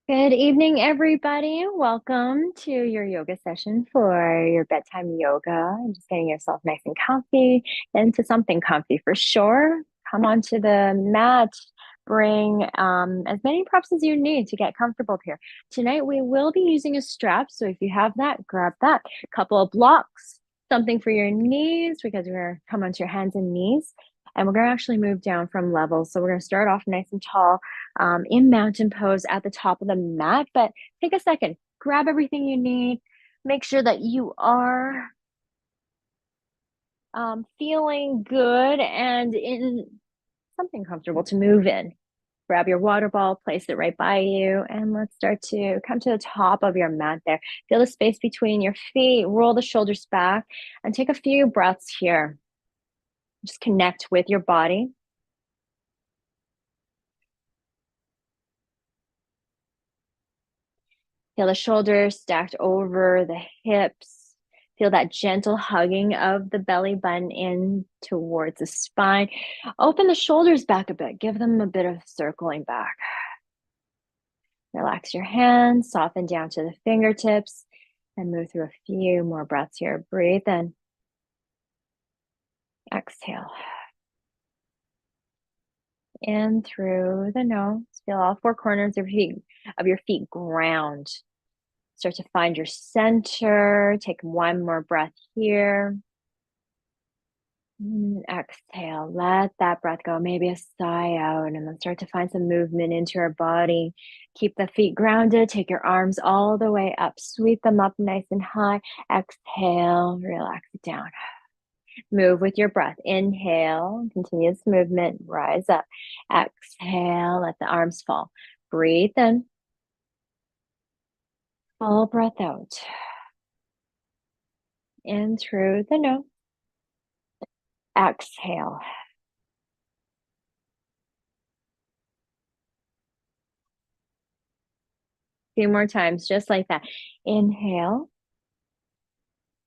Good evening, everybody. Welcome to your yoga session for your bedtime yoga. And just getting yourself nice and comfy, into something comfy for sure. Come onto the mat. Bring as many props as you need to get comfortable here. Tonight, we will be using a strap. So if you have that, grab that. Couple of blocks, something for your knees because we're going to come onto your hands and knees. And we're going to actually move down from levels. So we're going to start off nice and tall in mountain pose at the top of the mat. But take a second, grab everything you need. Make sure that you are feeling good and in something comfortable to move in. Grab your water ball, place it right by you, and let's start to come to the top of your mat there. Feel the space between your feet, roll the shoulders back, and take a few breaths here. Just connect with your body. Feel the shoulders stacked over the hips. Feel that gentle hugging of the belly button in towards the spine. Open the shoulders back a bit. Give them a bit of circling back. Relax your hands, soften down to the fingertips, and move through a few more breaths here. Breathe in. Exhale. In through the nose. Feel all four corners of your feet ground. Start to find your center. Take one more breath here. Exhale, let that breath go, maybe a sigh out, and then start to find some movement into your body. Keep the feet grounded, take your arms all the way up, sweep them up nice and high. Exhale, relax it down. Move with your breath. Inhale, continuous movement, rise up. Exhale, let the arms fall. Breathe in. Full breath out. In through the nose. Exhale. Few more times, just like that. Inhale.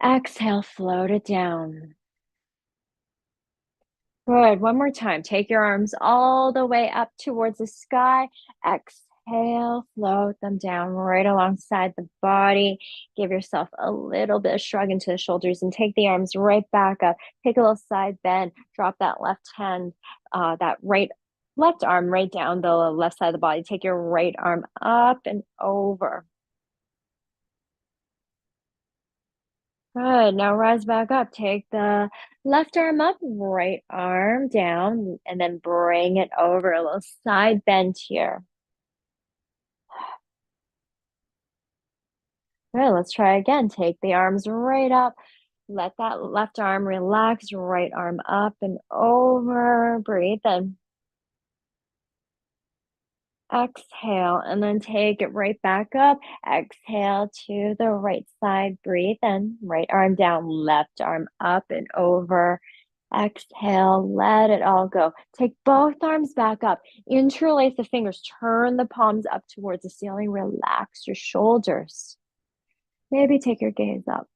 Exhale, float it down. Good. One more time. Take your arms all the way up towards the sky. Exhale, float them down right alongside the body. Give yourself a little bit of shrug into the shoulders and take the arms right back up. Take a little side bend. Drop that left hand, left arm right down the left side of the body. Take your right arm up and over. Good. Now rise back up. Take the left arm up, right arm down, and then bring it over. A little side bend here. Good. Let's try again. Take the arms right up. Let that left arm relax. Right arm up and over. Breathe in. Exhale, and then take it right back up. Exhale to the right side. Breathe in. Right arm down, left arm up and over. Exhale, let it all go. Take both arms back up. Interlace the fingers. Turn the palms up towards the ceiling. Relax your shoulders. Maybe take your gaze up.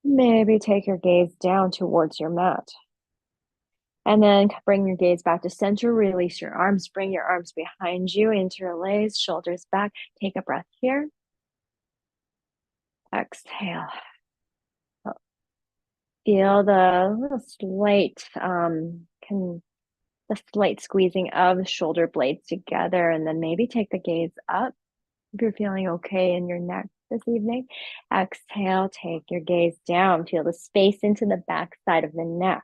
Maybe take your gaze down towards your mat. And then bring your gaze back to center. Release your arms. Bring your arms behind you. Interlace, shoulders back. Take a breath here. Exhale. Feel the little slight squeezing of the shoulder blades together, and then maybe take the gaze up if you're feeling okay in your neck this evening. Exhale, take your gaze down. Feel the space into the back side of the neck.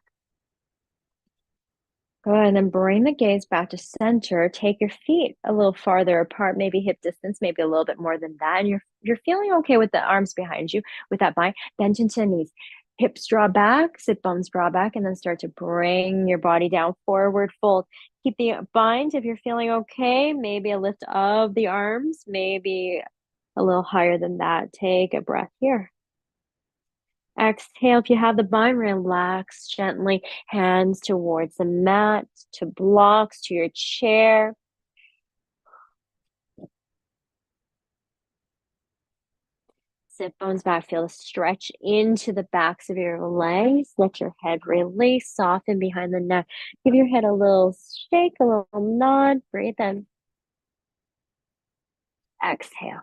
Good, and then bring the gaze back to center. Take your feet a little farther apart, maybe hip distance, maybe a little bit more than that. And you're feeling okay with the arms behind you, with that bend into the knees. Hips draw back, sit bones draw back, and then start to bring your body down, forward fold. Keep the bind if you're feeling okay. Maybe a lift of the arms, maybe a little higher than that. Take a breath here. Exhale. If you have the bind, relax gently. Hands towards the mat, to blocks, to your chair. Sit bones back. Feel the stretch into the backs of your legs. Let your head release, soften behind the neck. Give your head a little shake, a little nod. Breathe in. Exhale.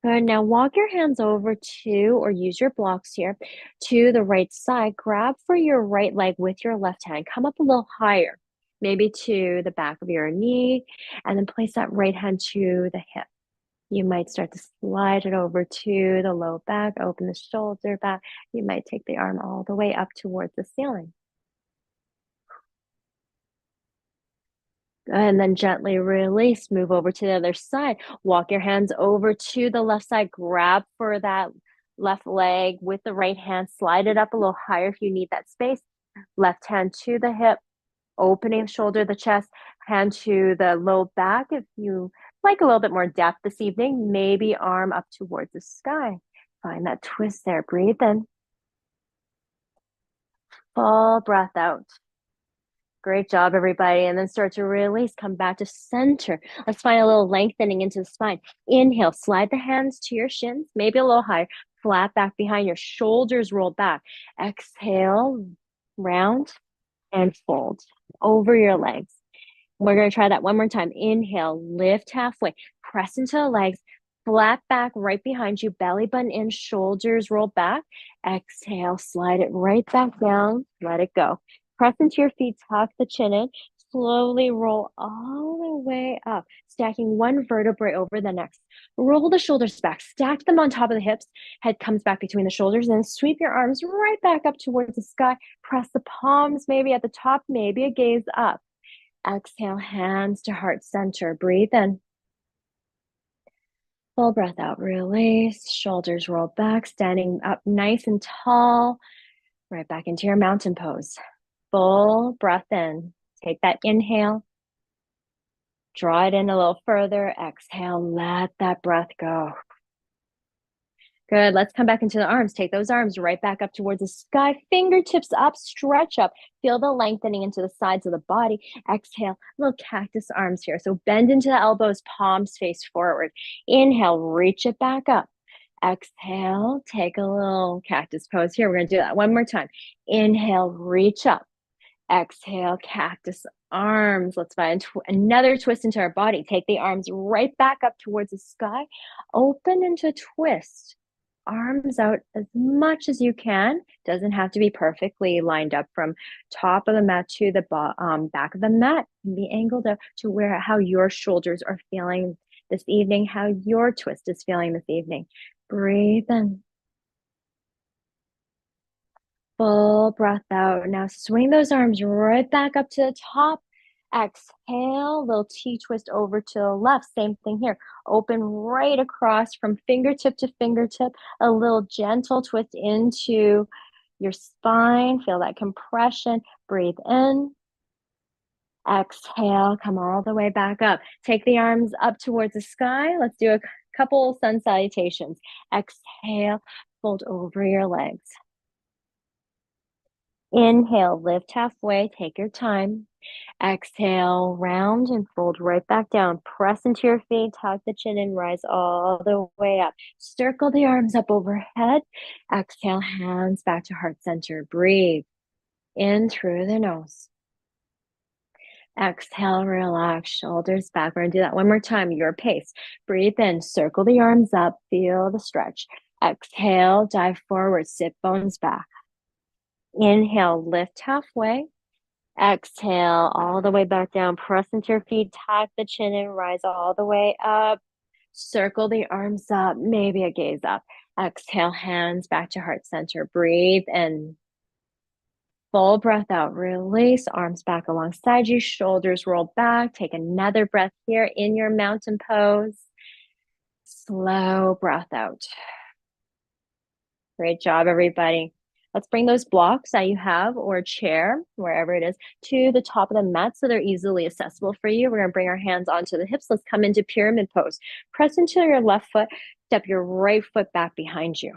Good. Now walk your hands over to, or use your blocks here, to the right side. Grab for your right leg with your left hand. Come up a little higher, maybe to the back of your knee, and then place that right hand to the hip. You might start to slide it over to the low back, open the shoulder back. You might take the arm all the way up towards the ceiling. And then gently release, move over to the other side. Walk your hands over to the left side. Grab for that left leg with the right hand. Slide it up a little higher if you need that space. Left hand to the hip, opening shoulder, the chest, hand to the low back. If you like a little bit more depth this evening, maybe arm up towards the sky. Find that twist there. Breathe in. Full breath out. Great job, everybody. And then start to release. Come back to center. Let's find a little lengthening into the spine. Inhale, slide the hands to your shins, maybe a little higher. Flat back behind your shoulders, roll back. Exhale, round and fold over your legs. We're going to try that one more time. Inhale, lift halfway, press into the legs, flat back right behind you, belly button in, shoulders roll back. Exhale, slide it right back down, let it go. Press into your feet, tuck the chin in, slowly roll all the way up, stacking one vertebrae over the next. Roll the shoulders back, stack them on top of the hips, head comes back between the shoulders, and then sweep your arms right back up towards the sky. Press the palms maybe at the top, maybe a gaze up. Exhale, hands to heart center. Breathe in. Full breath out. Release. Shoulders roll back, standing up nice and tall. Right back into your mountain pose. Full breath in. Take that inhale. Draw it in a little further. Exhale, let that breath go. Good. Let's come back into the arms. Take those arms right back up towards the sky. Fingertips up, stretch up. Feel the lengthening into the sides of the body. Exhale, little cactus arms here. So bend into the elbows, palms face forward. Inhale, reach it back up. Exhale, take a little cactus pose here. We're going to do that one more time. Inhale, reach up. Exhale, cactus arms. Let's find another twist into our body. Take the arms right back up towards the sky. Open into twist. Arms out as much as you can. Doesn't have to be perfectly lined up from top of the mat to the back of the mat. Can be angled up to how your shoulders are feeling this evening, how your twist is feeling this evening. Breathe in. Full breath out. Now swing those arms right back up to the top. Exhale, little T-twist over to the left. Same thing here. Open right across from fingertip to fingertip. A little gentle twist into your spine. Feel that compression. Breathe in. Exhale, come all the way back up. Take the arms up towards the sky. Let's do a couple sun salutations. Exhale, fold over your legs. Inhale, lift halfway, take your time. Exhale, round and fold right back down. Press into your feet, tuck the chin and rise all the way up. Circle the arms up overhead. Exhale, hands back to heart center. Breathe in through the nose. Exhale, relax, shoulders back. We're going to do that one more time, your pace. Breathe in, circle the arms up, feel the stretch. Exhale, dive forward, sit bones back. Inhale, lift halfway. Exhale, all the way back down. Press into your feet, tuck the chin and rise all the way up. Circle the arms up, maybe a gaze up. Exhale, hands back to heart center. Breathe in. Full breath out. Release, arms back alongside you, shoulders roll back. Take another breath here in your mountain pose. Slow breath out. Great job, everybody. Let's bring those blocks that you have or a chair, wherever it is, to the top of the mat so they're easily accessible for you. We're going to bring our hands onto the hips. Let's come into pyramid pose. Press into your left foot. Step your right foot back behind you.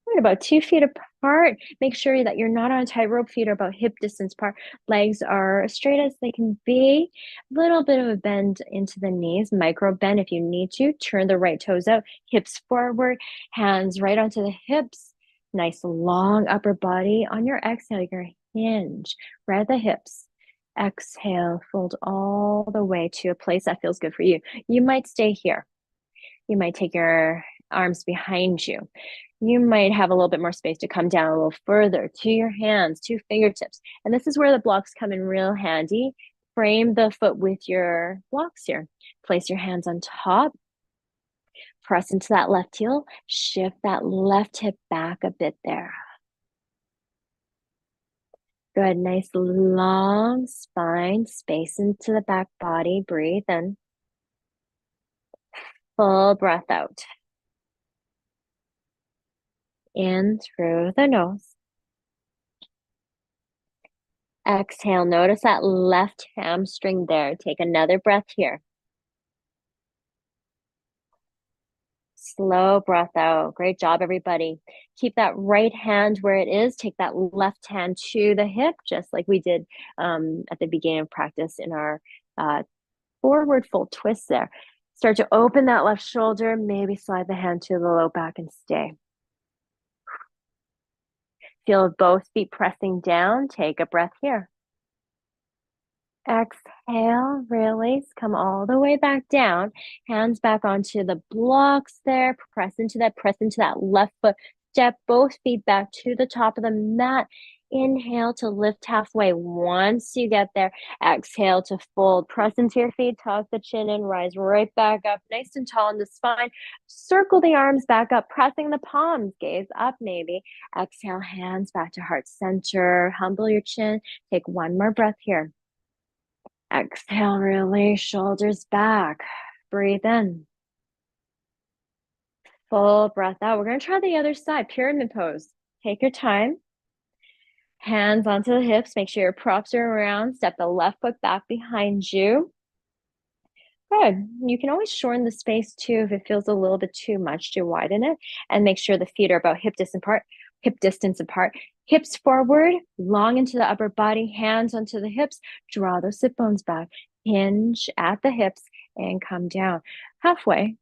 Right, about 2 feet apart. Make sure that you're not on a tightrope. Feet are about hip distance apart. Legs are as straight as they can be. A little bit of a bend into the knees. Micro bend if you need to. Turn the right toes out. Hips forward. Hands right onto the hips. Nice long upper body. On your exhale, you're going to hinge right at the hips. Exhale, fold all the way to a place that feels good for you. You might stay here. You might take your arms behind you. You might have a little bit more space to come down a little further to your hands, to fingertips. And this is where the blocks come in real handy. Frame the foot with your blocks here. Place your hands on top. Press into that left heel. Shift that left hip back a bit there. Good, nice long spine, space into the back body. Breathe in. Full breath out. In through the nose. Exhale, notice that left hamstring there. Take another breath here. Slow breath out. Great job, everybody. Keep that right hand where it is. Take that left hand to the hip, just like we did at the beginning of practice in our forward fold twist there. Start to open that left shoulder. Maybe slide the hand to the low back and stay. Feel both feet pressing down. Take a breath here. Exhale, release, come all the way back down. Hands back onto the blocks there. Press into that left foot. Step both feet back to the top of the mat. Inhale to lift halfway. Once you get there, exhale to fold. Press into your feet, tuck the chin in, rise right back up, nice and tall in the spine. Circle the arms back up, pressing the palms, gaze up maybe. Exhale, hands back to heart center. Humble your chin. Take one more breath here. Exhale, release, shoulders back. Breathe in. Full breath out. We're going to try the other side, pyramid pose. Take your time. Hands onto the hips. Make sure your props are around. Step the left foot back behind you. Good. You can always shorten the space too if it feels a little bit too much to widen it. And make sure the feet are about hip distance apart. Hips forward, long into the upper body, hands onto the hips. Draw those sit bones back. Hinge at the hips and come down. Halfway.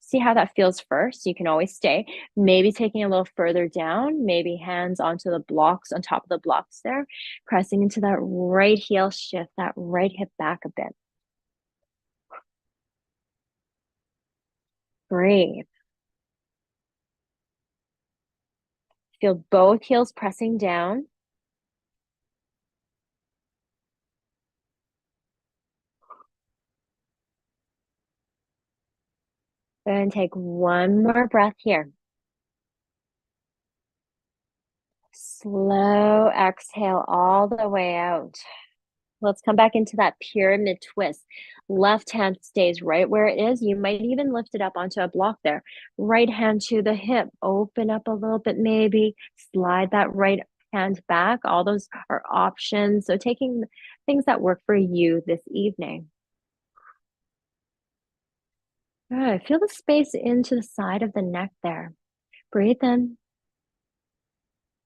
See how that feels first. You can always stay. Maybe taking a little further down. Maybe hands onto the blocks, on top of the blocks there. Pressing into that right heel. Shift that right hip back a bit. Breathe. Feel both heels pressing down. And take one more breath here. Slow exhale all the way out. Let's come back into that pyramid twist. Left hand stays right where it is. You might even lift it up onto a block there. Right hand to the hip. Open up a little bit maybe. Slide that right hand back. All those are options. So taking things that work for you this evening. Good. Feel the space into the side of the neck there. Breathe in.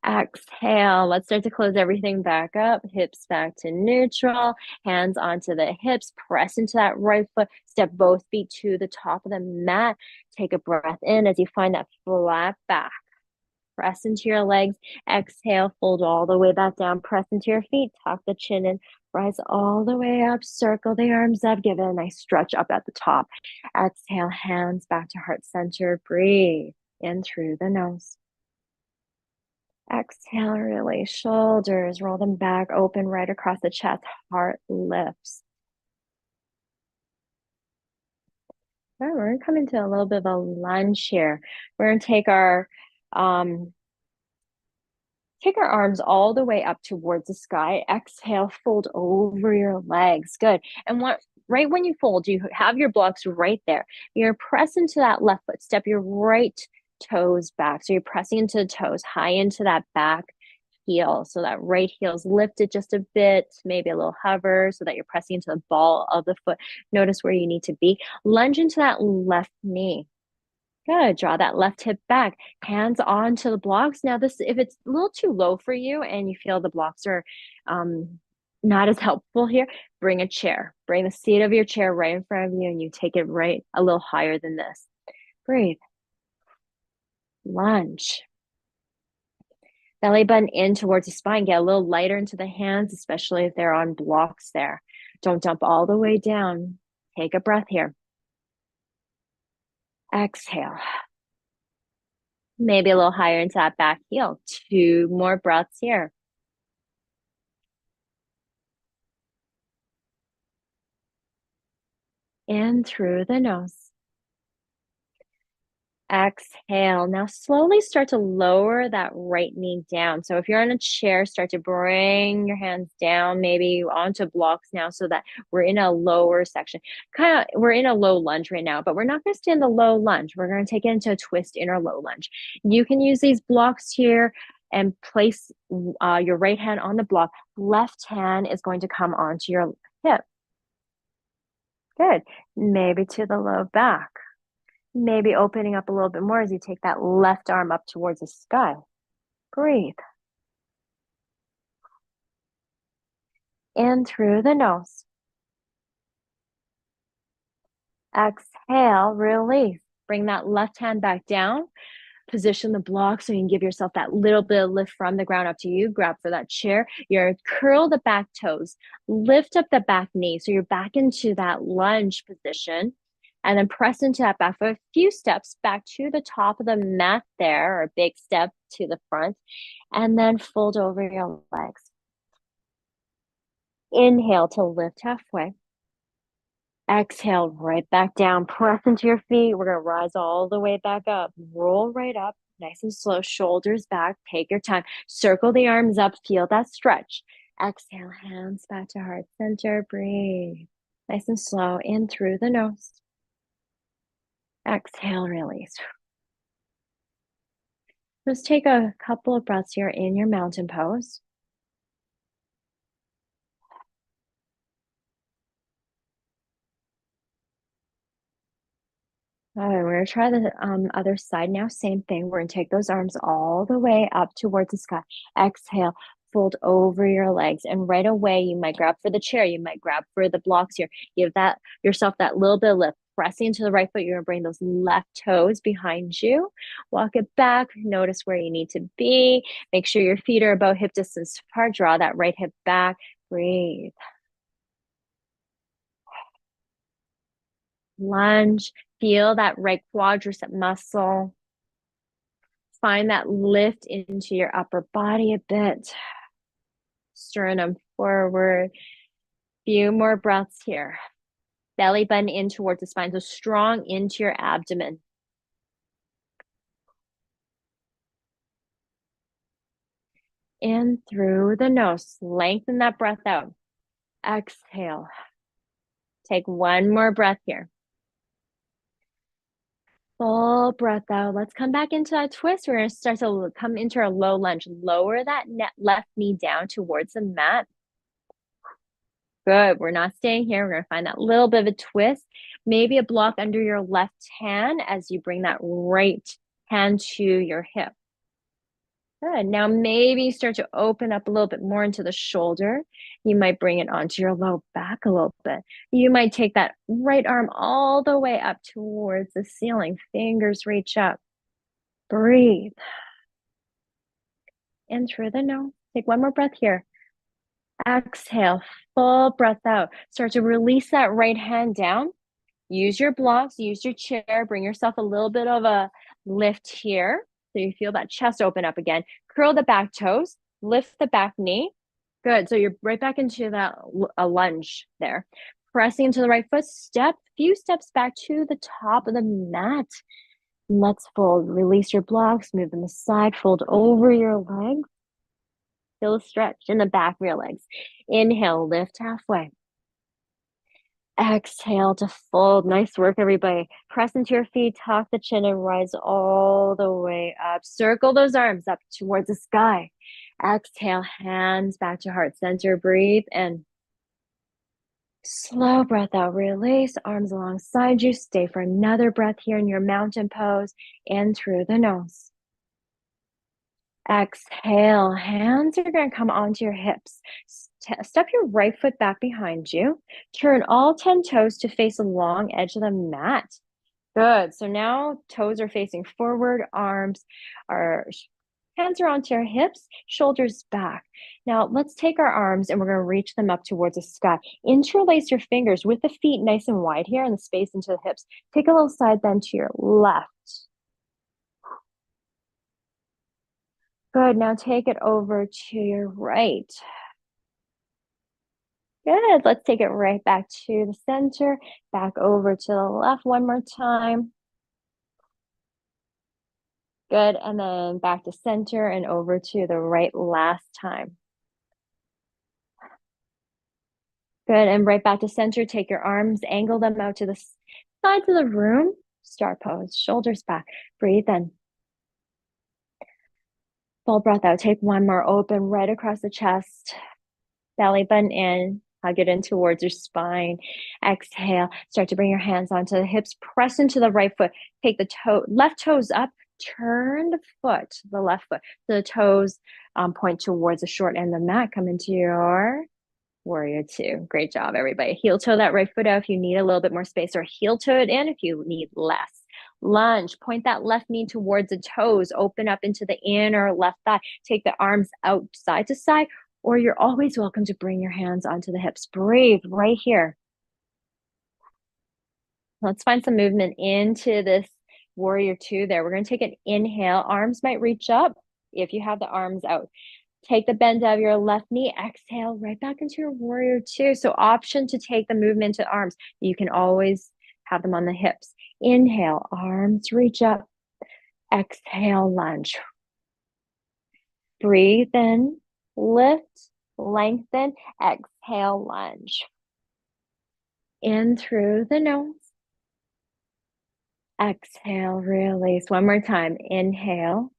Exhale. Let's start to close everything back up. Hips back to neutral. Hands onto the hips. Press into that right foot. Step both feet to the top of the mat. Take a breath in as you find that flat back. Press into your legs. Exhale. Fold all the way back down. Press into your feet. Tuck the chin in. Rise all the way up. Circle the arms up. Give it a nice stretch up at the top. Exhale. Hands back to heart center. Breathe in through the nose. Exhale, release shoulders, roll them back, open right across the chest, heart lifts. All right, we're gonna come into a little bit of a lunge here. We're gonna take our arms all the way up towards the sky. Exhale, fold over your legs. Good. And right when you fold, you have your blocks right there. You're pressing to that left foot. Step your right toes back. So you're pressing into the toes, high into that back heel. So that right heel's lifted just a bit, maybe a little hover so that you're pressing into the ball of the foot. Notice where you need to be. Lunge into that left knee. Good. Draw that left hip back. Hands onto the blocks. Now, if it's a little too low for you and you feel the blocks are not as helpful here, bring a chair. Bring the seat of your chair right in front of you and you take it right a little higher than this. Breathe. Lunge. Belly button in towards the spine. Get a little lighter into the hands, especially if they're on blocks there. Don't dump all the way down. Take a breath here. Exhale. Maybe a little higher into that back heel. 2 more breaths here. In through the nose. Exhale. Now slowly start to lower that right knee down. So if you're on a chair, start to bring your hands down, maybe onto blocks now so that we're in a lower section. We're in a low lunge right now, but we're not going to stay in the low lunge. We're going to take it into a twist in our low lunge. You can use these blocks here and place your right hand on the block. Left hand is going to come onto your hip. Good. Maybe to the low back. Maybe opening up a little bit more as you take that left arm up towards the sky. Breathe. In through the nose. Exhale, release. Bring that left hand back down. Position the block so you can give yourself that little bit of lift from the ground up to you. Grab for that chair. You're curl the back toes. Lift up the back knee so you're back into that lunge position. And then press into that back foot. A few steps back to the top of the mat there, or a big step to the front. And then fold over your legs. Inhale to lift halfway. Exhale right back down. Press into your feet. We're going to rise all the way back up. Roll right up. Nice and slow. Shoulders back. Take your time. Circle the arms up. Feel that stretch. Exhale. Hands back to heart center. Breathe. Nice and slow. In through the nose. Exhale. Release. Just take a couple of breaths here in your mountain pose. All right, we're going to try the other side now. Same thing. We're going to take those arms all the way up towards the sky. Exhale, fold over your legs. And right away, you might grab for the chair. You might grab for the blocks here. Give yourself that little bit of lift. Pressing into the right foot, you're going to bring those left toes behind you. Walk it back. Notice where you need to be. Make sure your feet are about hip distance apart. Draw that right hip back. Breathe. Lunge. Feel that right quadricep muscle. Find that lift into your upper body a bit. Sternum forward. Few more breaths here. Belly button in towards the spine. So strong into your abdomen. In through the nose. Lengthen that breath out. Exhale. Take one more breath here. Full breath out. Let's come back into that twist. We're going to start to come into our low lunge. Lower that left knee down towards the mat. Good. We're not staying here. We're going to find that little bit of a twist. Maybe a block under your left hand as you bring that right hand to your hip. Good. Now maybe start to open up a little bit more into the shoulder. You might bring it onto your low back a little bit. You might take that right arm all the way up towards the ceiling. Fingers reach up. Breathe. In through the nose. Take one more breath here. Exhale. Full breath out. Start to release that right hand down. Use your blocks. Use your chair. Bring yourself a little bit of a lift here. So you feel that chest open up again. Curl the back toes, lift the back knee. Good. So you're right back into that a lunge there. Pressing into the right foot, few steps back to the top of the mat. Let's fold. Release your blocks, move them aside, fold over your legs. Feel a stretch in the back of your legs. Inhale, lift halfway. Exhale to fold. Nice work, everybody. Press into your feet, tuck the chin, and rise all the way up. Circle those arms up towards the sky. Exhale, hands back to heart center. Breathe in. Slow breath out. Release, arms alongside you. Stay for another breath here in your mountain pose. In through the nose. Exhale, hands are going to come onto your hips. Step your right foot back behind you. Turn all 10 toes to face the long edge of the mat. Good. So now toes are facing forward, arms are Hands are onto our hips, shoulders back. Now let's take our arms and we're going to reach them up towards the sky. Interlace your fingers with the feet nice and wide here and the space into the hips. Take a little side bend to your left. Good. Now take it over to your right. Good. Let's take it right back to the center, back over to the left one more time. Good. And then back to center and over to the right last time. Good. And right back to center. Take your arms, angle them out to the sides of the room. Star pose, shoulders back. Breathe in. Full breath out. Take one more. Open right across the chest. Belly button in. Hug it in towards your spine. Exhale. Start to bring your hands onto the hips. Press into the right foot. Take the left toes up. Turn the left foot. So the toes point towards the short end of the mat. Come into your warrior two. Great job, everybody. Heel toe that right foot out if you need a little bit more space, or heel toe it in if you need less. Lunge. Point that left knee towards the toes. Open up into the inner left thigh. Take the arms out side to side, or you're always welcome to bring your hands onto the hips. Breathe right here. Let's find some movement into this warrior two there. We're going to take an inhale. Arms might reach up if you have the arms out. Take the bend of your left knee. Exhale right back into your warrior two. So option to take the movement to arms. You can always have them on the hips. Inhale, arms reach up. Exhale, lunge. Breathe in, lift, lengthen. Exhale, lunge. In through the nose. Exhale, release. One more time. Inhale.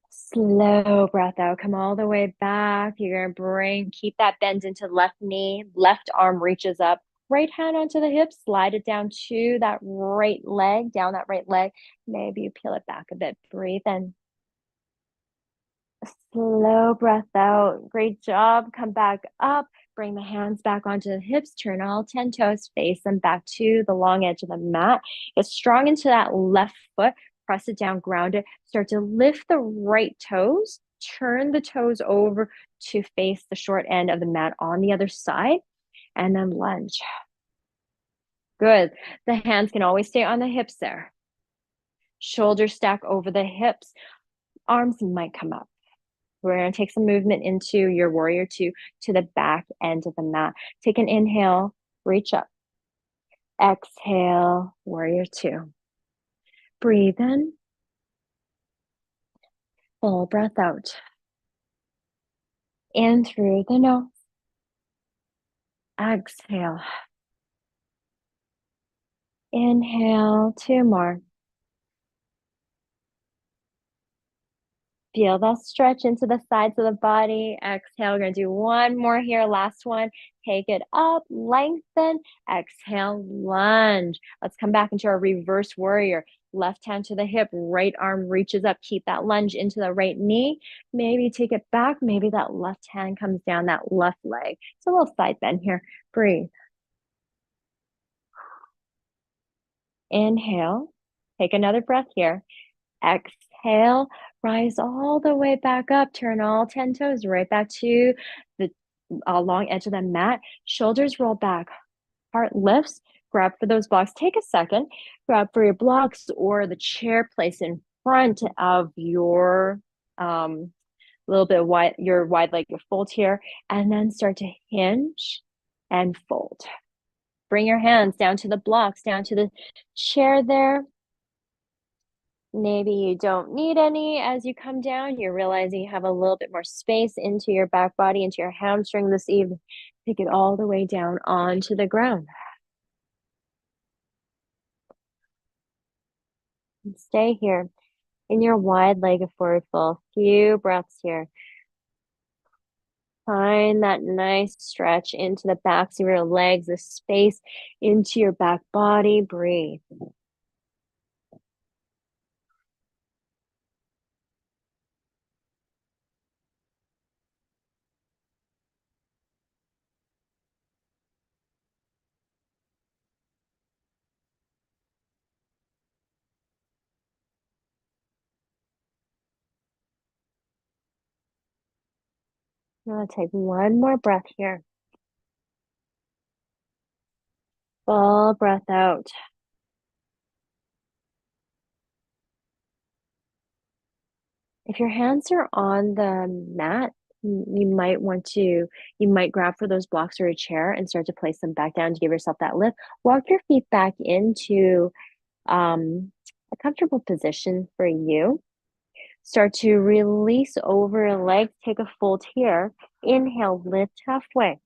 Slow breath out. Come all the way back. You're going to keep that bend into left knee. Left arm reaches up. Right hand onto the hip. Slide it down to that right leg. Down that right leg. Maybe you peel it back a bit. Breathe in. Slow breath out. Great job. Come back up. Bring the hands back onto the hips. Turn all 10 toes. Face them back to the long edge of the mat. Get strong into that left foot. Press it down, ground it. Start to lift the right toes. Turn the toes over to face the short end of the mat on the other side. And then lunge. Good. The hands can always stay on the hips there. Shoulders stack over the hips. Arms might come up. We're going to take some movement into your warrior two to the back end of the mat. Take an inhale, reach up. Exhale, warrior two. Breathe in. Full breath out. In through the nose. Exhale. Inhale, two more. Feel that stretch into the sides of the body. Exhale. We're going to do one more here. Last one. Take it up, lengthen. Exhale, lunge. Let's come back into our reverse warrior. Left hand to the hip, right arm reaches up. Keep that lunge into the right knee. Maybe take it back. Maybe that left hand comes down that left leg. So a little side bend here. Breathe. Inhale. Take another breath here. Exhale. Rise all the way back up. Turn all 10 toes right back to the long edge of the mat. Shoulders roll back. Heart lifts. Grab for those blocks. Take a second. Grab for your blocks or the chair place in front of your little bit wide, your wide leg, your fold here, and then start to hinge and fold. Bring your hands down to the blocks, down to the chair there. Maybe you don't need any as you come down. You're realizing you have a little bit more space into your back body, into your hamstring this evening. Take it all the way down onto the ground. And stay here in your wide legged forward fold. Few breaths here. Find that nice stretch into the backs of your legs, the space into your back body. Breathe. I'm gonna take one more breath here. Full breath out. If your hands are on the mat, you might grab for those blocks or a chair and start to place them back down to give yourself that lift. Walk your feet back into a comfortable position for you. Start to release over your legs. Take a fold here. Inhale, lift halfway.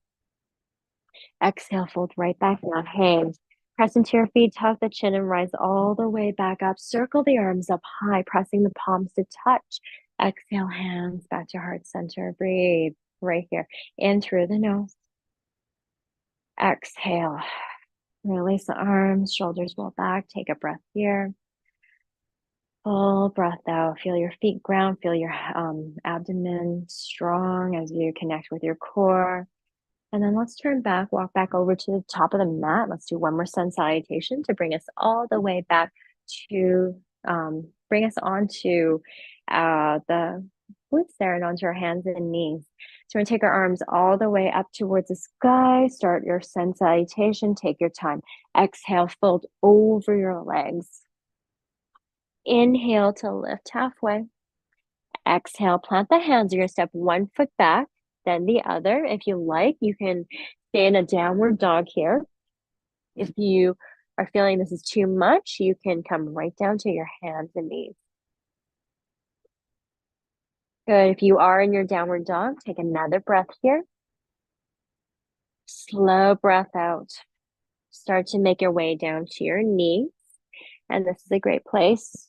Exhale, fold right back down. Hands. Press into your feet, tuck the chin, and rise all the way back up. Circle the arms up high, pressing the palms to touch. Exhale, hands back to heart center. Breathe right here. In through the nose. Exhale. Release the arms, shoulders roll back. Take a breath here. Full breath out. Feel your feet ground. Feel your abdomen strong as you connect with your core. And then let's turn back, walk back over to the top of the mat. Let's do one more sun salutation to bring us all the way back to, bring us onto the glutes there and onto our hands and knees. So we're gonna take our arms all the way up towards the sky. Start your sun salutation. Take your time. Exhale, fold over your legs. Inhale to lift halfway. Exhale, plant the hands. You're gonna step one foot back, then the other. If you like, you can stay in a downward dog here. If you are feeling this is too much, you can come right down to your hands and knees. Good. If you are in your downward dog, take another breath here. Slow breath out. Start to make your way down to your knees. And this is a great place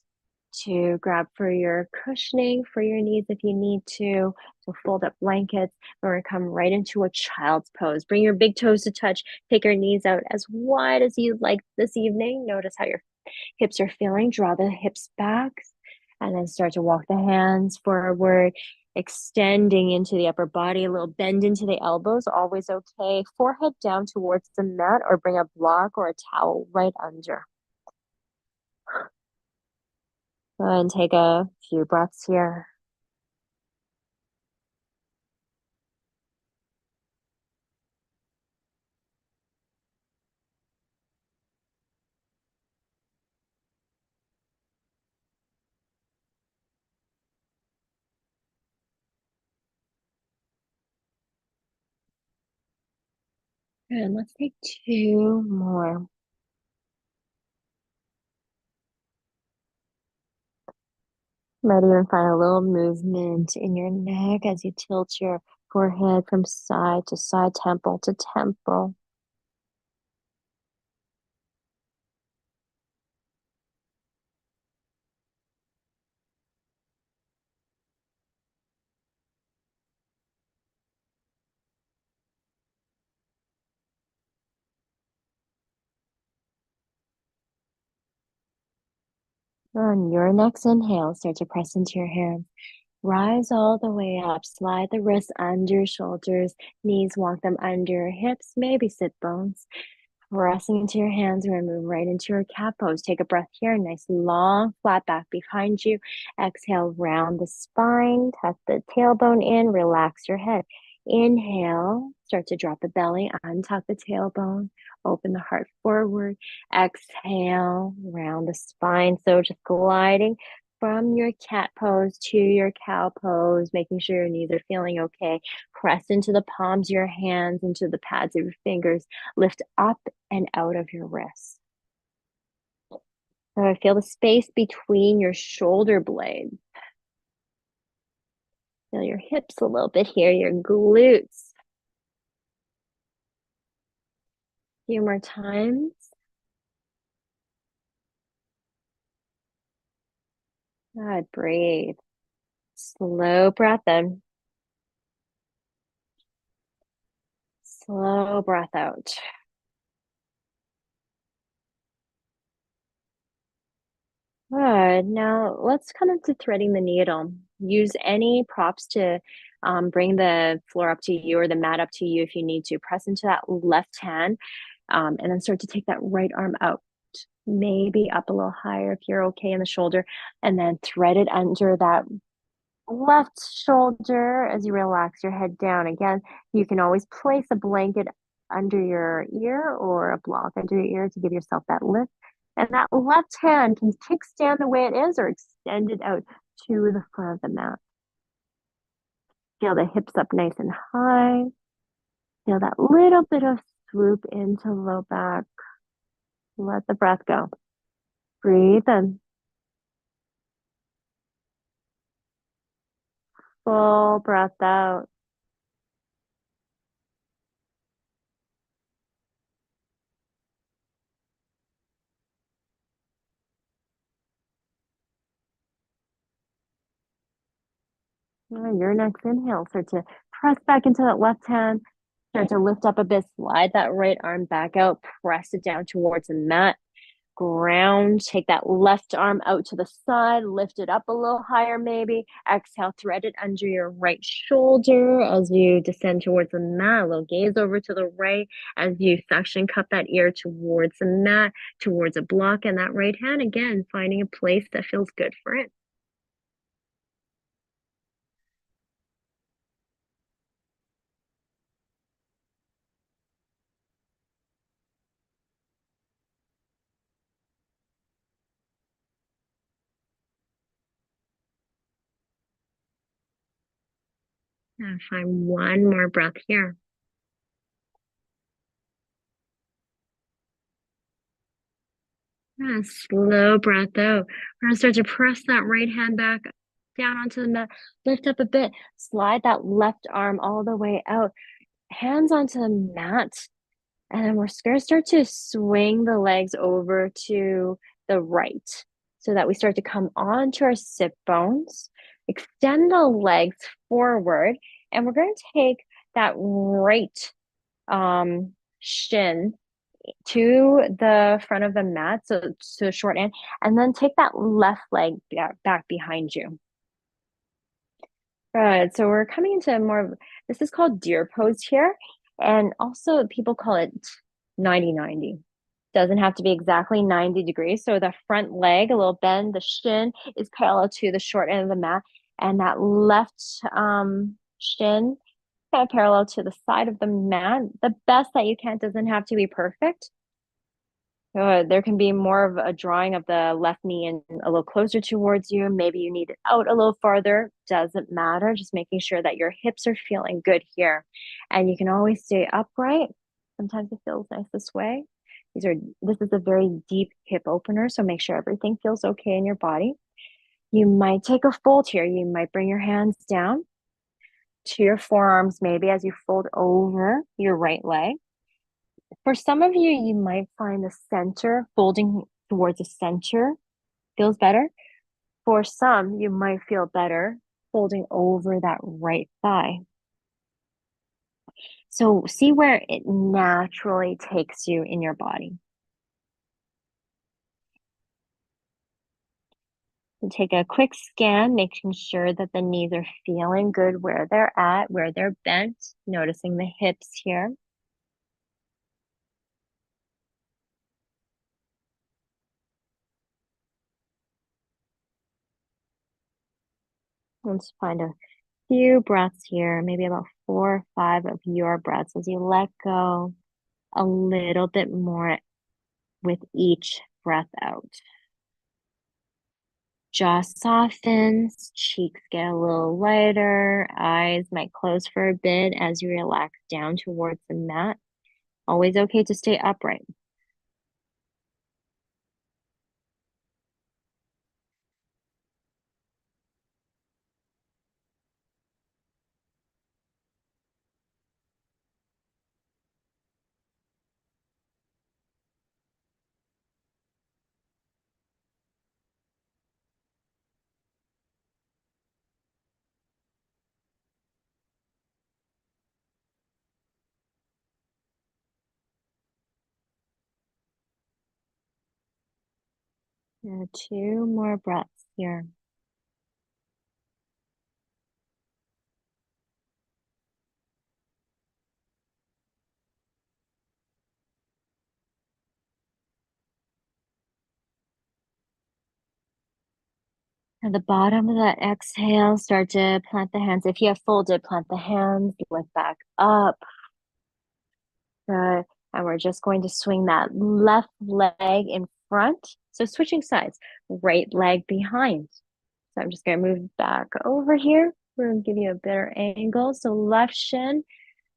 to grab for your cushioning for your knees if you need to. So fold up blankets. We're going to come right into a child's pose. Bring your big toes to touch. Take your knees out as wide as you'd like this evening. Notice how your hips are feeling. Draw the hips back and then start to walk the hands forward, extending into the upper body. A little bend into the elbows, always okay. Forehead down towards the mat or bring a block or a towel right under. Go ahead and take a few breaths here. And let's take two more. Might even find a little movement in your neck as you tilt your forehead from side to side, temple to temple. On your next inhale, start to press into your hands. Rise all the way up. Slide the wrists under your shoulders. Knees walk them under your hips, maybe sit bones. Pressing into your hands, we're gonna move right into your cat pose. Take a breath here. Nice long flat back behind you. Exhale, round the spine. Tuck the tailbone in. Relax your head. Inhale, start to drop the belly. Untuck the tailbone. Open the heart forward. Exhale, round the spine. So just gliding from your cat pose to your cow pose, making sure your knees are feeling okay. Press into the palms of your hands, into the pads of your fingers. Lift up and out of your wrists. So I feel the space between your shoulder blades. Feel your hips a little bit here, your glutes. A few more times. Good, breathe. Slow breath in. Slow breath out. Good. Now let's come into threading the needle. Use any props to bring the floor up to you or the mat up to you if you need to. Press into that left hand and then start to take that right arm out. Maybe up a little higher if you're okay in the shoulder, and then thread it under that left shoulder as you relax your head down. Again, you can always place a blanket under your ear or a block under your ear to give yourself that lift. And that left hand can kickstand the way it is or extend it out to the front of the mat. Feel the hips up nice and high. Feel that little bit of swoop into low back. Let the breath go. Breathe in. Full breath out. Your next inhale. Start to press back into that left hand. Start to lift up a bit. Slide that right arm back out. Press it down towards the mat. Ground. Take that left arm out to the side. Lift it up a little higher, maybe. Exhale. Thread it under your right shoulder as you descend towards the mat. A little gaze over to the right as you suction cup that ear towards the mat, towards a block. And that right hand, again, finding a place that feels good for it. And find one more breath here. Yeah, slow breath out. We're gonna start to press that right hand back down onto the mat. Lift up a bit. Slide that left arm all the way out. Hands onto the mat. And then we're gonna start to swing the legs over to the right so that we start to come onto our sit bones. Extend the legs forward. And we're going to take that right shin to the front of the mat, so to the short end, and then take that left leg back behind you. Good. So we're coming into more of this is called deer pose here. And also people call it 90-90. Doesn't have to be exactly 90 degrees. So the front leg, a little bend, the shin is parallel to the short end of the mat. And that left shin kind of parallel to the side of the mat. The best that you can, doesn't have to be perfect. There can be more of a drawing of the left knee and a little closer towards you. Maybe you need it out a little farther. Doesn't matter. Just making sure that your hips are feeling good here. And you can always stay upright. Sometimes it feels nice this way. This is a very deep hip opener, so make sure everything feels okay in your body. You might take a fold here. You might bring your hands down to your forearms, maybe as you fold over your right leg. For some of you, you might find the center, folding towards the center feels better. For some, you might feel better folding over that right thigh. So see where it naturally takes you in your body. And take a quick scan, making sure that the knees are feeling good where they're at, where they're bent, noticing the hips here. Let's find a few breaths here, maybe about 4 or 5 of your breaths as you let go a little bit more with each breath out. Jaw softens, cheeks get a little lighter, eyes might close for a bit as you relax down towards the mat. Always okay to stay upright. And 2 more breaths here. At the bottom of that exhale, start to plant the hands. If you have folded, plant the hands, lift back up. Good. And we're just going to swing that left leg in front. So switching sides, right leg behind. So I'm just going to move back over here. We're going to give you a better angle. So left shin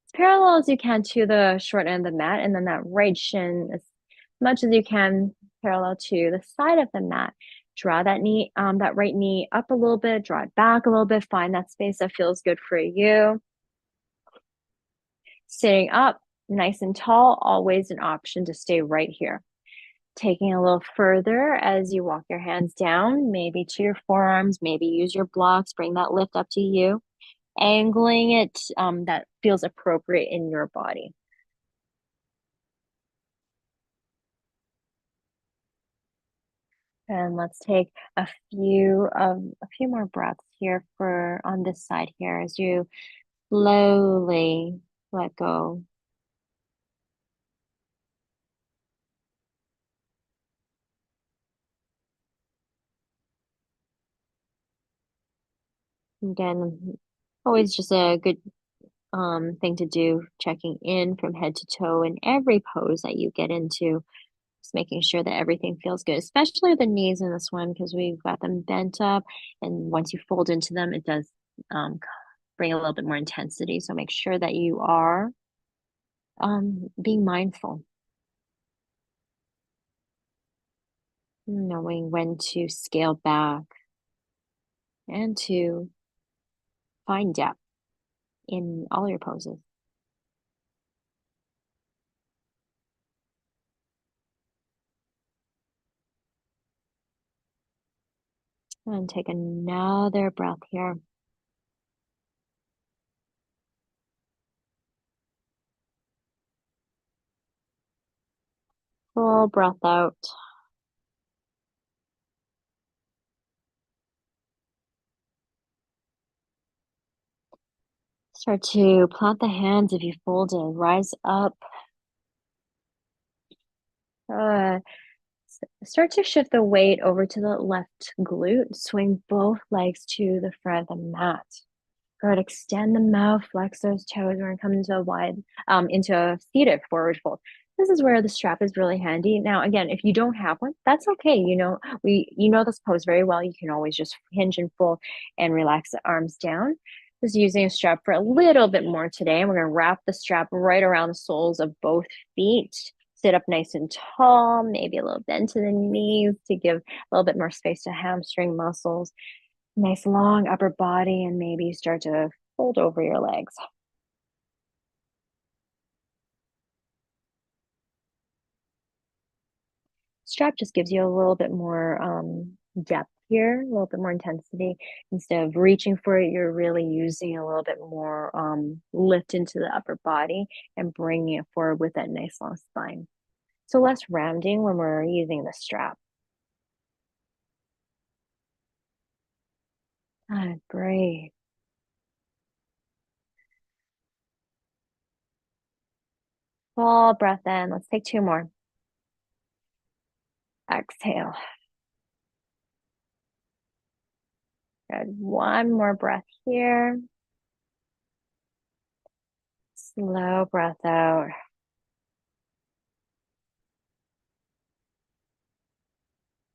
as parallel as you can to the short end of the mat, and then that right shin as much as you can parallel to the side of the mat. Draw that knee, that right knee up a little bit, draw it back a little bit, find that space that feels good for you. Sitting up, nice and tall, always an option to stay right here. Taking a little further as you walk your hands down, maybe to your forearms, maybe use your blocks, bring that lift up to you, angling it that feels appropriate in your body. And let's take a few more breaths here for on this side here as you slowly let go. Again, always just a good thing to do, checking in from head to toe in every pose that you get into. Just making sure that everything feels good, especially the knees in this one, because we've got them bent up. And once you fold into them, it does bring a little bit more intensity. So make sure that you are being mindful, knowing when to scale back and to find depth in all your poses. And take another breath here. Full breath out. Start to plant the hands if you folded. Rise up. Uh, Start to shift the weight over to the left glute. Swing both legs to the front of the mat. Good. Extend the mouth, flex those toes. We're gonna come into a into a seated forward fold. This is where the strap is really handy. Now, again, if you don't have one, that's okay. You know this pose very well. You can always just hinge and fold and relax the arms down. Just using a strap for a little bit more today. And we're gonna wrap the strap right around the soles of both feet. Sit up nice and tall, maybe a little bend to the knees to give a little bit more space to hamstring muscles. Nice long upper body, and maybe start to fold over your legs. Strap just gives you a little bit more depth here, a little bit more intensity. Instead of reaching for it, you're really using a little bit more lift into the upper body and bringing it forward with that nice long spine. So less rounding when we're using the strap. Breathe. Full breath in. Let's take two more. Exhale. Good. One more breath here. Slow breath out.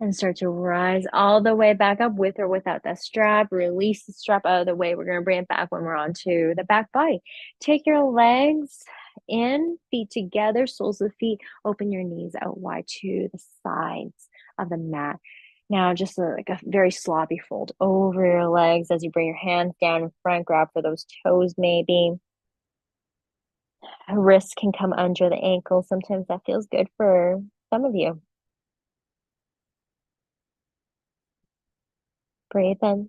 And start to rise all the way back up with or without that strap. Release the strap out of the way. We're going to bring it back when we're onto the back body. Take your legs in, feet together, soles of the feet. Open your knees out wide to the sides of the mat. Now, just like a very sloppy fold over your legs as you bring your hands down in front. Grab for those toes, maybe. A wrist can come under the ankle. Sometimes that feels good for some of you. Breathe in.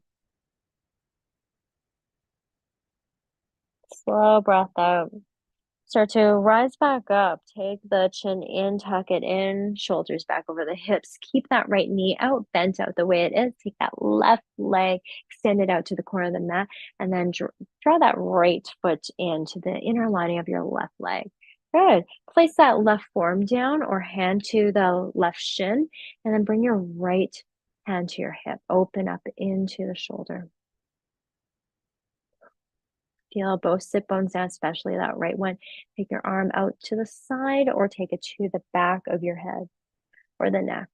Slow breath out. Start to rise back up. Take the chin in, tuck it in, shoulders back over the hips. Keep that right knee out, bent out the way it is. Take that left leg, extend it out to the corner of the mat, and then draw that right foot into the inner lining of your left leg. Good. Place that left forearm down or hand to the left shin, and then bring your right Hand to your hip. Open up into the shoulder. Feel both sit bones down, especially that right one. Take your arm out to the side or take it to the back of your head or the neck.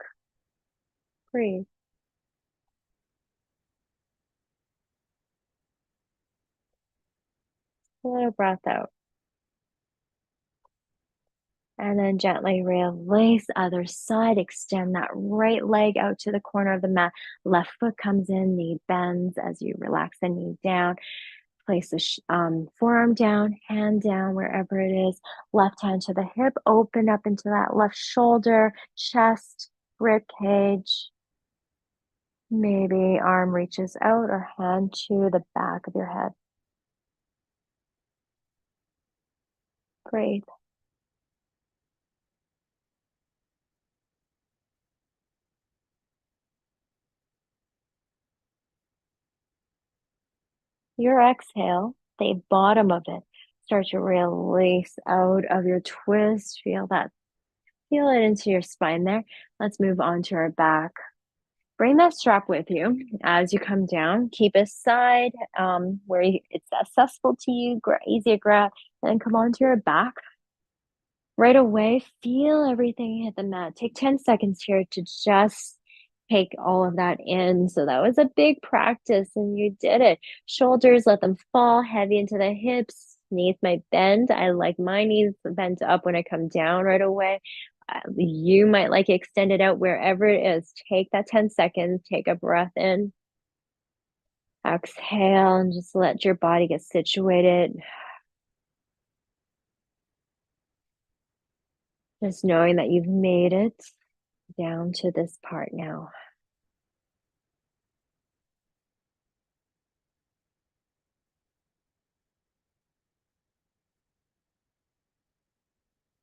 Breathe. A little breath out. And then gently release other side. Extend that right leg out to the corner of the mat. Left foot comes in, knee bends as you relax the knee down. Place the forearm down, hand down, wherever it is. Left hand to the hip. Open up into that left shoulder, chest, rib cage. Maybe arm reaches out or hand to the back of your head. Breathe. Your exhale, the bottom of it, start to release out of your twist. Feel it into your spine there. Let's move on to our back. Bring that strap with you as you come down. Keep it side where it's accessible to you, easy to grab, and then come onto your back. Right away, feel everything hit the mat. Take 10 seconds here to just take all of that in. So that was a big practice and you did it. Shoulders, let them fall heavy into the hips. Knees might bend. I like my knees bent up when I come down right away. You might like extend it out wherever it is. Take that 10 seconds, take a breath in. Exhale and just let your body get situated. Just knowing that you've made it down to this part now.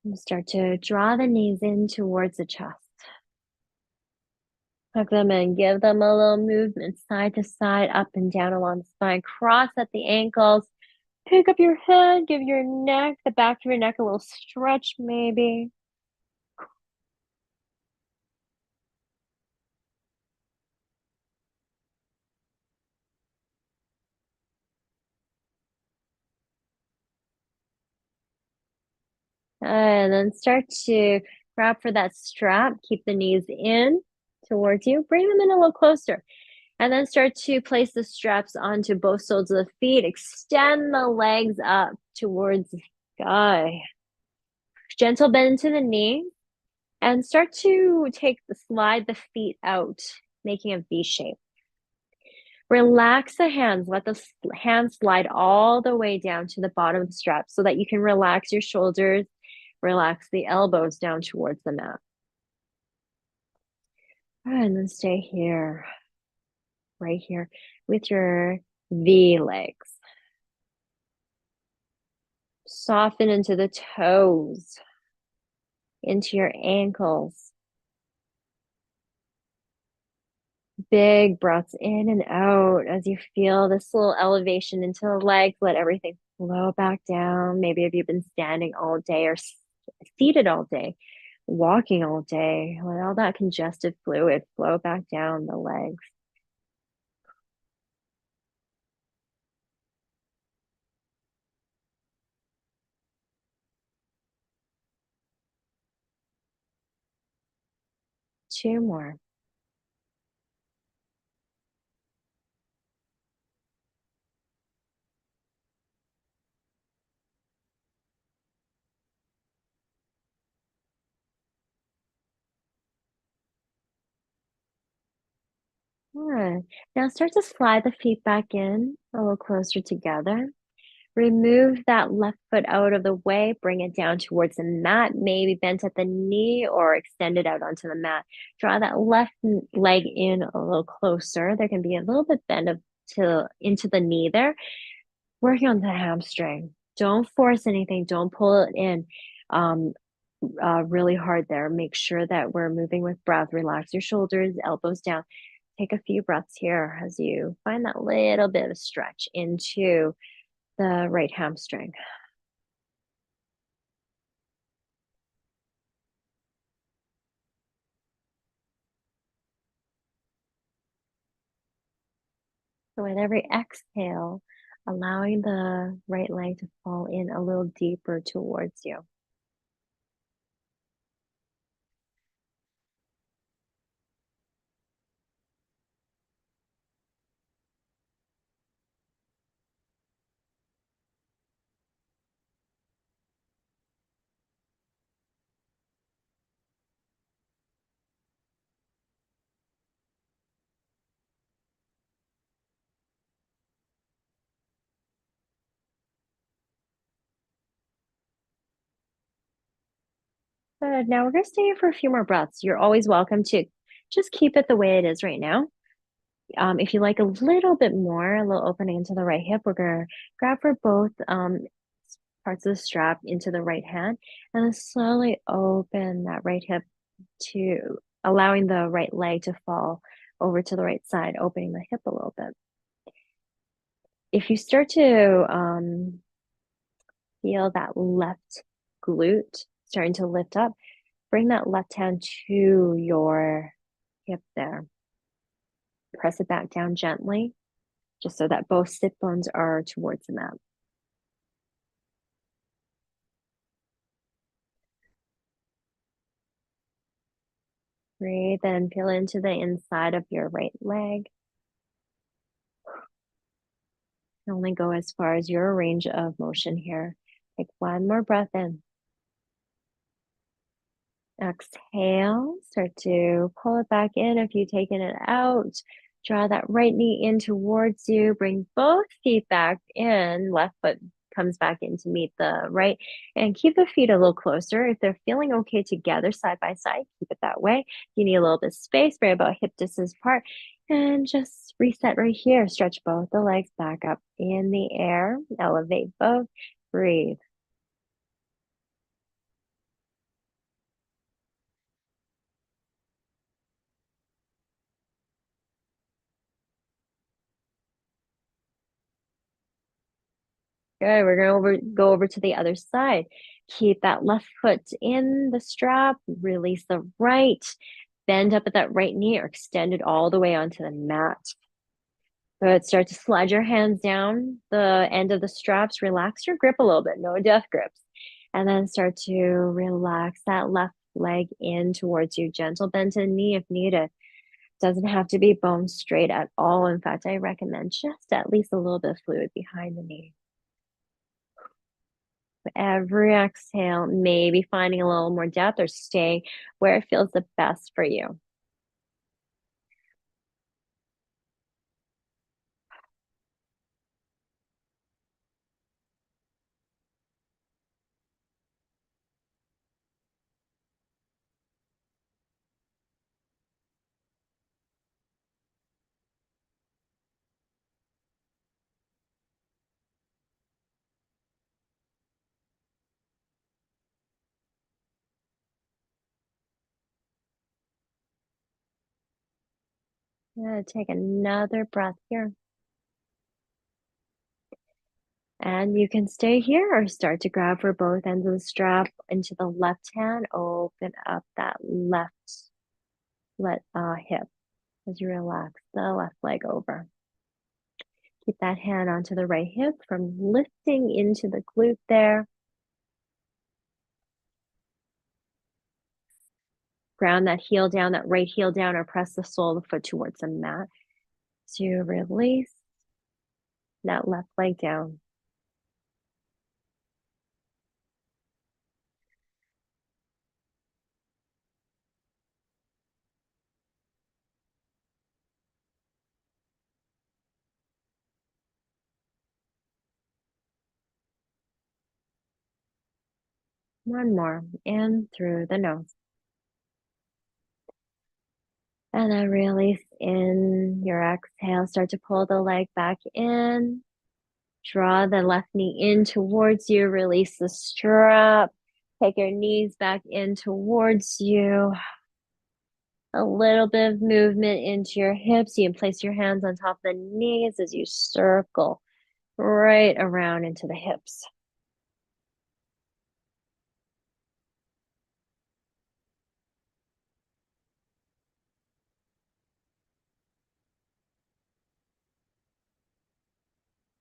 And start to draw the knees in towards the chest. Tuck them in, give them a little movement side to side, up and down along the spine. Cross at the ankles. Pick up your head, give your neck, the back of your neck a little stretch maybe. And then start to grab for that strap. Keep the knees in towards you. Bring them in a little closer. And then start to place the straps onto both soles of the feet. Extend the legs up towards the sky. Gentle bend into the knee. And start to slide the feet out, making a V shape. Relax the hands. Let the hands slide all the way down to the bottom of the strap so that you can relax your shoulders, relax the elbows down towards the mat. And then stay here, right here with your V legs. Soften into the toes, into your ankles. Big breaths in and out as you feel this little elevation into the legs. Let everything flow back down. Maybe if you've been standing all day or seated all day, walking all day, let all that congested fluid flow back down the legs. Two more. Good. Now start to slide the feet back in a little closer together. Remove that left foot out of the way, bring it down towards the mat, maybe bent at the knee or extend it out onto the mat. Draw that left leg in a little closer. There can be a little bit bend into the knee there. Working on the hamstring. Don't force anything. Don't pull it in really hard there. Make sure that we're moving with breath. Relax your shoulders, elbows down. Take a few breaths here as you find that little bit of stretch into the right hamstring. So with every exhale, allowing the right leg to fall in a little deeper towards you. Good. Now we're going to stay here for a few more breaths. You're always welcome to just keep it the way it is right now. If you like a little bit more, a little opening into the right hip, we're going to grab for both parts of the strap into the right hand and then slowly open that right hip to allowing the right leg to fall over to the right side, opening the hip a little bit. If you start to feel that left glute starting to lift up, bring that left hand to your hip there. Press it back down gently, just so that both sit bones are towards the mat. Breathe and feel into the inside of your right leg. Only go as far as your range of motion here. Take one more breath in. Exhale, start to pull it back in if you've taken it out. Draw that right knee in towards you. Bring both feet back in. Left foot comes back in to meet the right. And keep the feet a little closer. If they're feeling okay together, side by side, keep it that way. If you need a little bit of space, right about hip distance apart. And just reset right here. Stretch both the legs back up in the air. Elevate both. Breathe. Good. We're gonna go over to the other side. Keep that left foot in the strap, release the right, bend up at that right knee or extend it all the way onto the mat. Good. Start to slide your hands down the end of the straps. Relax your grip a little bit, no death grips. And then start to relax that left leg in towards you. Gentle bend to the knee if needed. Doesn't have to be bone straight at all. In fact, I recommend just at least a little bit of fluid behind the knee. Every exhale, maybe finding a little more depth or staying where it feels the best for you. Take another breath here. And you can stay here or start to grab for both ends of the strap into the left hand. Open up that left hip as you relax the left leg over. Keep that hand onto the right hip from lifting into the glute there. Ground that heel down, that right heel down, or press the sole of the foot towards the mat to release that left leg down. One more, in through the nose. And then release in your exhale. Start to pull the leg back in. Draw the left knee in towards you. Release the strap. Take your knees back in towards you. A little bit of movement into your hips. You can place your hands on top of the knees as you circle right around into the hips.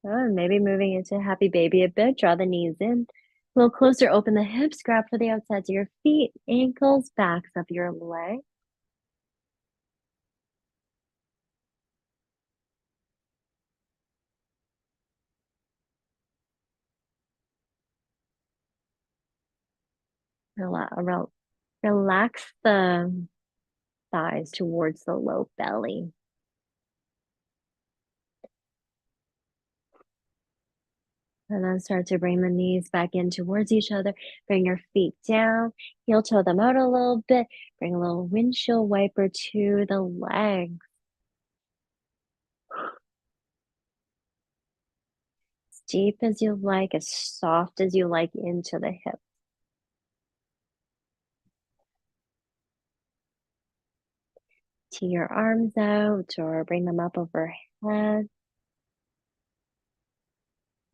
Oh, maybe moving into happy baby a bit. Draw the knees in. A little closer, open the hips, grab for the outsides of your feet, ankles, backs of your legs. Relax the thighs towards the low belly. And then start to bring the knees back in towards each other. Bring your feet down. Heel toe them out a little bit. Bring a little windshield wiper to the legs. As deep as you like, as soft as you like into the hips. Tee your arms out or bring them up overhead.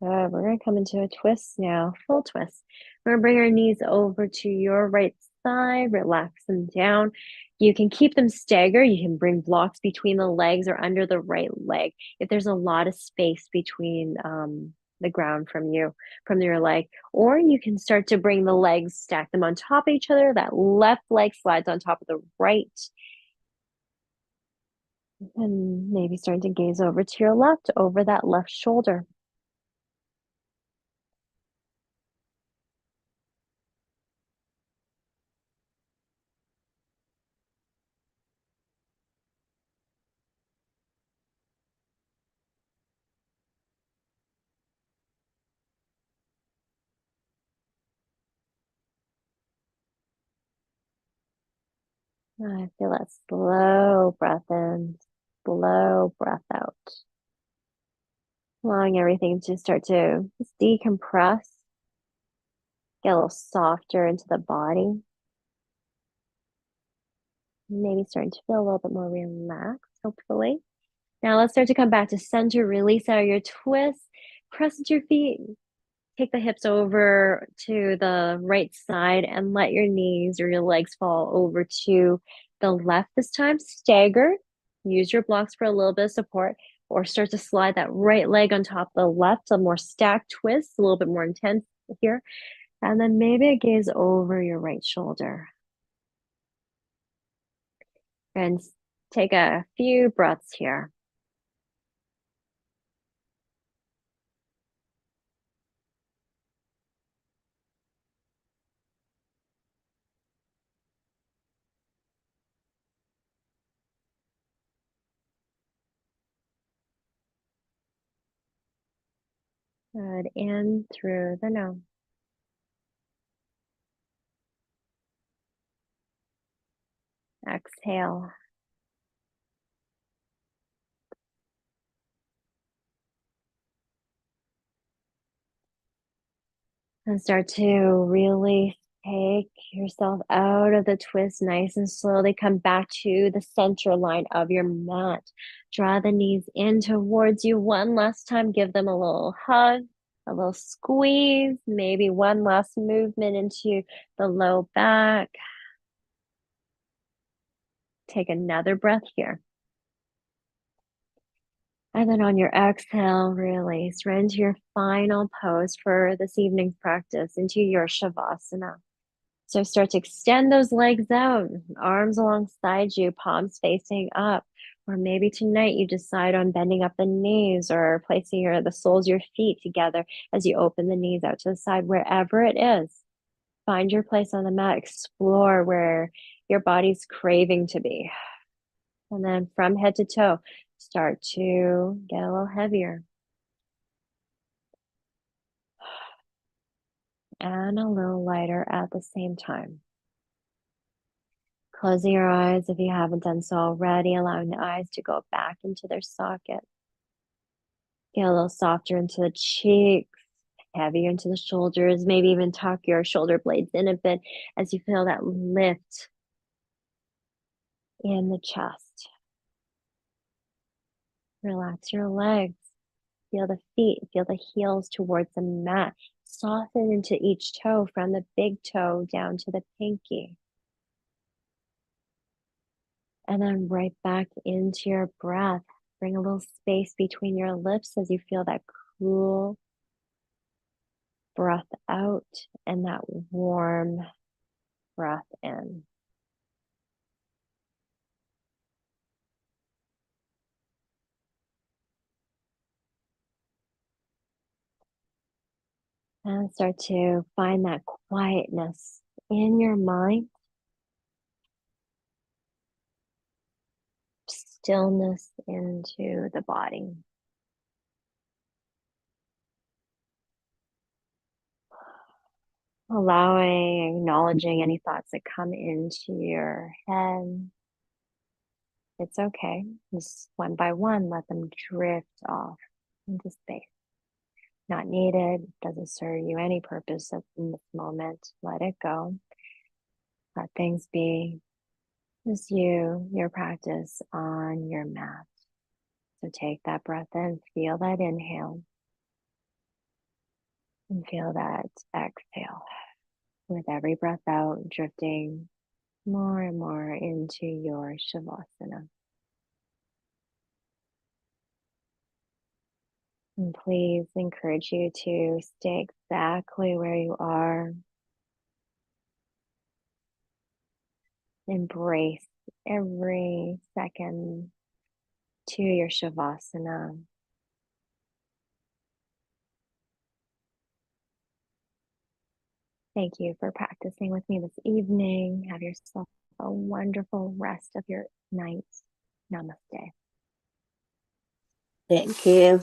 We're going to come into a twist now, full twist. We're going to bring our knees over to your right side, relax them down. You can keep them staggered. You can bring blocks between the legs or under the right leg. If there's a lot of space between the ground from your leg, or you can start to bring the legs, stack them on top of each other. That left leg slides on top of the right. And maybe starting to gaze over to your left, over that left shoulder. I feel that slow breath in, slow breath out. Allowing everything to start to just decompress, get a little softer into the body. Maybe starting to feel a little bit more relaxed, hopefully. Now let's start to come back to center, release out of your twist, press into your feet, take the hips over to the right side and let your knees or your legs fall over to the left this time. Stagger. Use your blocks for a little bit of support or start to slide that right leg on top of the left, a more stacked twist, a little bit more intense here. And then maybe gaze over your right shoulder. And take a few breaths here. Good. In through the nose. Exhale. And start to really take yourself out of the twist nice and slowly. Come back to the center line of your mat. Draw the knees in towards you one last time. Give them a little hug, a little squeeze, maybe one last movement into the low back. Take another breath here. And then on your exhale, release right into your final pose for this evening's practice, into your Shavasana. So start to extend those legs out, arms alongside you, palms facing up. Or maybe tonight you decide on bending up the knees or placing the soles of your feet together as you open the knees out to the side, wherever it is. Find your place on the mat, explore where your body's craving to be. And then from head to toe, start to get a little heavier and a little lighter at the same time. Closing your eyes if you haven't done so already, allowing the eyes to go back into their socket. Get a little softer into the cheeks, heavier into the shoulders, maybe even tuck your shoulder blades in a bit as you feel that lift in the chest. Relax your legs. Feel the feet, feel the heels towards the mat. Soften into each toe from the big toe down to the pinky. And then right back into your breath. Bring a little space between your lips as you feel that cool breath out and that warm breath in. And start to find that quietness in your mind, stillness into the body. Allowing, acknowledging any thoughts that come into your head. It's okay. Just one by one, let them drift off into space. Not needed, doesn't serve you any purpose in this moment. Let it go. Let things be. Just your practice on your mat. So take that breath in, feel that inhale, and feel that exhale. With every breath out, drifting more and more into your Shavasana. And please encourage you to stay exactly where you are. Embrace every second to your Shavasana. Thank you for practicing with me this evening. Have yourself a wonderful rest of your night. Namaste. Thank you.